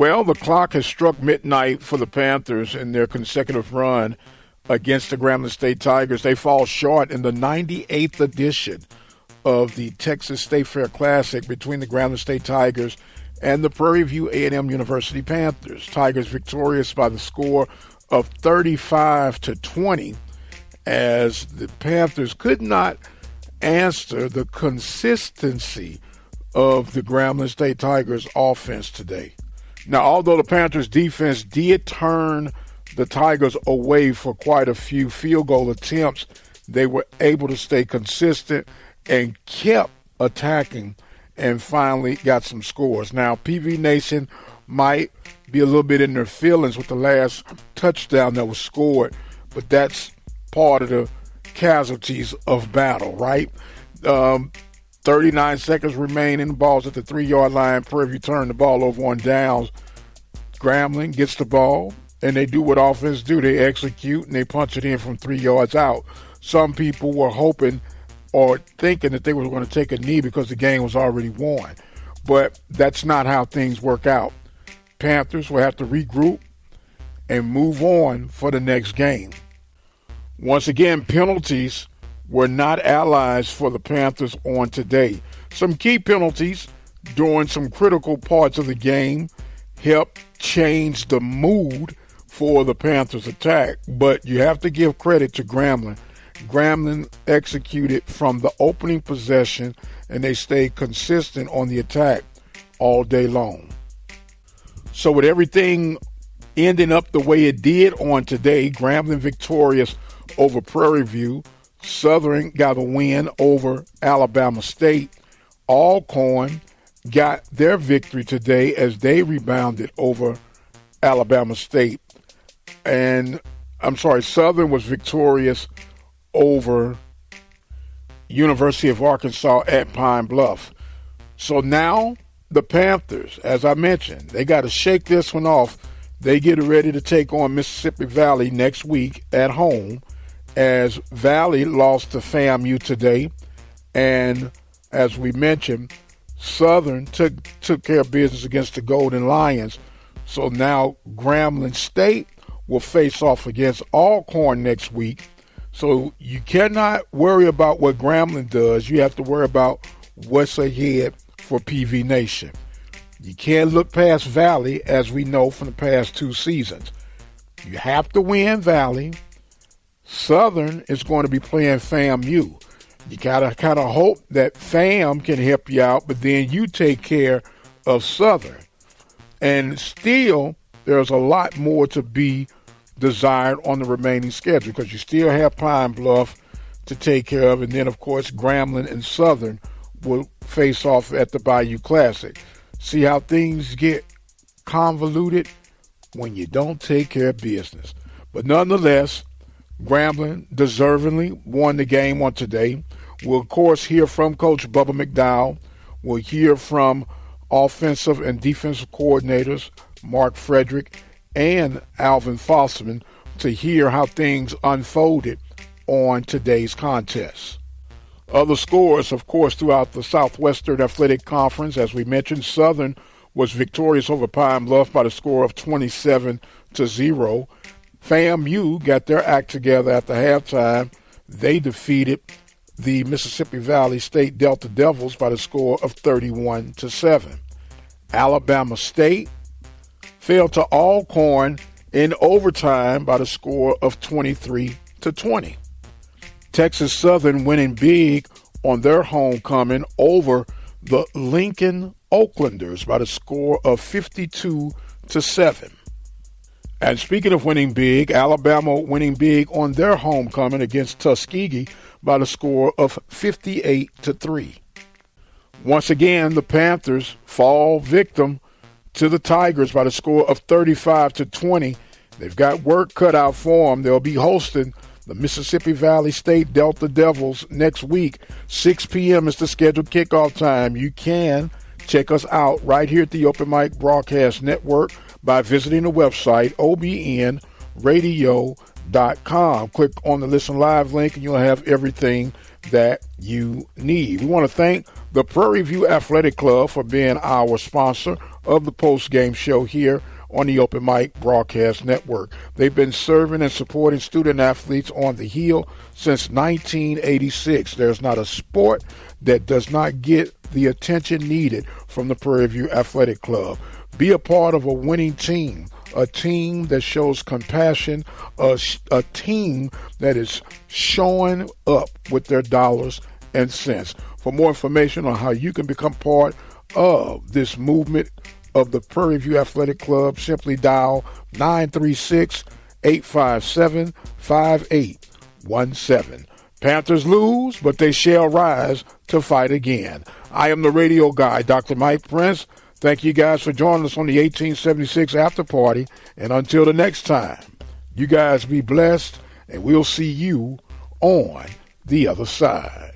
Well, the clock has struck midnight for the Panthers in their consecutive run against the Grambling State Tigers. They fall short in the 98th edition of the Texas State Fair Classic between the Grambling State Tigers and the Prairie View A&M University Panthers. Tigers victorious by the score of 35-20, as the Panthers could not answer the consistency of the Grambling State Tigers offense today. Now, although the Panthers defense did turn the Tigers away for quite a few field goal attempts, they were able to stay consistent and kept attacking and finally got some scores. Now, PV Nation might be a little bit in their feelings with the last touchdown that was scored, but that's part of the casualties of battle, right? 39 seconds remaining, the ball's at the 3-yard line. Prairie View turned the ball over on downs. Grambling gets the ball, and they do what offense do. They execute, and they punch it in from 3 yards out. Some people were hoping or thinking that they were going to take a knee because the game was already won. But that's not how things work out. Panthers will have to regroup and move on for the next game. Once again, penalties were not allies for the Panthers on today. Some key penalties during some critical parts of the game helped change the mood for the Panthers' attack, but you have to give credit to Grambling. Grambling executed from the opening possession, and they stayed consistent on the attack all day long. So with everything ending up the way it did on today, Grambling victorious over Prairie View, Southern got a win over Alabama State. Alcorn got their victory today as they rebounded over Alabama State. And Southern was victorious over University of Arkansas at Pine Bluff. So now the Panthers, as I mentioned, they got to shake this one off. They get ready to take on Mississippi Valley next week at home, as Valley lost to FAMU today. And as we mentioned, Southern took care of business against the Golden Lions. So now Grambling State will face off against Alcorn next week. So you cannot worry about what Grambling does. You have to worry about what's ahead for PV Nation. You can't look past Valley, as we know from the past 2 seasons. You have to win Valley. Southern is going to be playing FAMU. You got to kind of hope that FAM can help you out, but then you take care of Southern. And still, there's a lot more to be desired on the remaining schedule, because you still have Pine Bluff to take care of, and then, of course, Grambling and Southern will face off at the Bayou Classic. See how things get convoluted when you don't take care of business. But nonetheless, Grambling deservingly won the game on today. We'll, of course, hear from Coach Bubba McDowell. We'll hear from offensive and defensive coordinators Mark Frederick and Alvin Fosserman to hear how things unfolded on today's contest. Other scores, of course, throughout the Southwestern Athletic Conference. As we mentioned, Southern was victorious over Pine Bluff by the score of 27-0. FAMU got their act together at the halftime. They defeated the Mississippi Valley State Delta Devils by the score of 31-7. Alabama State fell to Alcorn in overtime by the score of 23-20. Texas Southern winning big on their homecoming over the Lincoln Oaklanders by the score of 52-7. And speaking of winning big, Alabama winning big on their homecoming against Tuskegee by the score of 58-3. Once again, the Panthers fall victim to the Tigers by the score of 35-20. They've got work cut out for them. They'll be hosting the Mississippi Valley State Delta Devils next week. 6 p.m. is the scheduled kickoff time. You can check us out right here at the Open Mic Broadcast Network by visiting the website obnradio.com. Click on the Listen Live link and you'll have everything that you need. We want to thank the Prairie View Athletic Club for being our sponsor of the post-game show here on the Open Mic Broadcast Network. They've been serving and supporting student athletes on the Hill since 1986. There's not a sport that does not get the attention needed from the Prairie View Athletic Club. Be a part of a winning team, a team that shows compassion, a team that is showing up with their dollars and cents. For more information on how you can become part of this movement of the Prairie View Athletic Club, simply dial 936-857-5817. Panthers lose, but they shall rise to fight again. I am the radio guy, Dr. Mike Prince. Thank you guys for joining us on the 1876 After Party. And until the next time, you guys be blessed, and we'll see you on the other side.